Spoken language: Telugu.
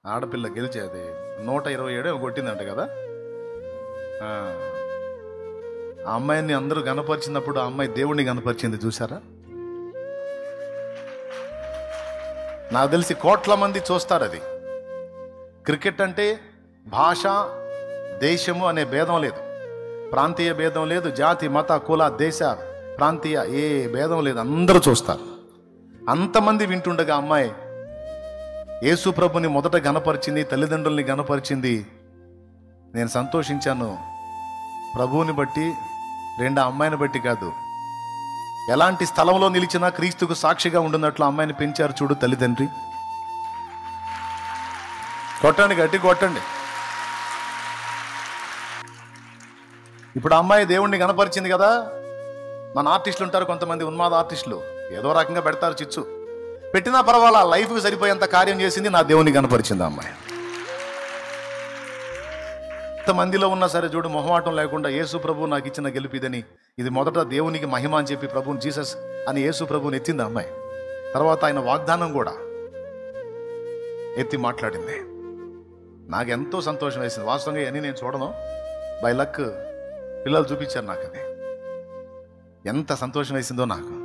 ఆడపిల్ల గెలిచేది 127 కొట్టిందంట కదా. ఆ ఆ అమ్మాయిని అందరూ గనపరిచినప్పుడు ఆ అమ్మాయి దేవుణ్ణి గనపరిచింది చూసారా. నాకు తెలిసి కోట్ల మంది చూస్తారు అది. క్రికెట్ అంటే భాష, దేశము అనే భేదం లేదు, ప్రాంతీయ భేదం లేదు, జాతి మత కుల దేశ ప్రాంతీయ ఏ భేదం లేదు, అందరూ చూస్తారు. అంతమంది వింటుండగా అమ్మాయి యేసు ప్రభుని మొదట గనపరిచింది, తల్లిదండ్రుల్ని గనపరిచింది. నేను సంతోషించాను ప్రభువుని బట్టి, రెండు అమ్మాయిని బట్టి కాదు. ఎలాంటి స్థలంలో నిలిచినా క్రీస్తుకు సాక్షిగా ఉండున్నట్లు అమ్మాయిని పెంచారు చూడు తల్లిదండ్రి. కొట్టండి, గట్టి కొట్టండి. ఇప్పుడు అమ్మాయి దేవుణ్ణి గనపరిచింది కదా. మన ఆర్టిస్టులు ఉంటారు కొంతమంది, ఉన్మాద ఆర్టిస్టులు, ఏదో రకంగా పెడతారు చిచ్చు, పెట్టినా పర్వాలా, లైఫ్కి సరిపోయేంత కార్యం చేసింది, నా దేవుణ్ణి గనపరిచింది అమ్మాయి. ఎంతమందిలో ఉన్నా సరే చూడు, మొహమాటం లేకుండా యేసు ప్రభు నాకు ఇచ్చిన గెలుపిదని, ఇది మొదట దేవునికి మహిమ అని చెప్పి ప్రభుని జీసస్ అని యేసు ప్రభుని ఎత్తింది అమ్మాయి. తర్వాత ఆయన వాగ్దానం కూడా ఎత్తి మాట్లాడింది. నాకు ఎంతో సంతోషం వేసింది. వాస్తవంగా అని నేను చూడను, బై లక్ పిల్లలు చూపించారు నాకు. అది ఎంత సంతోషం వేసిందో నాకు.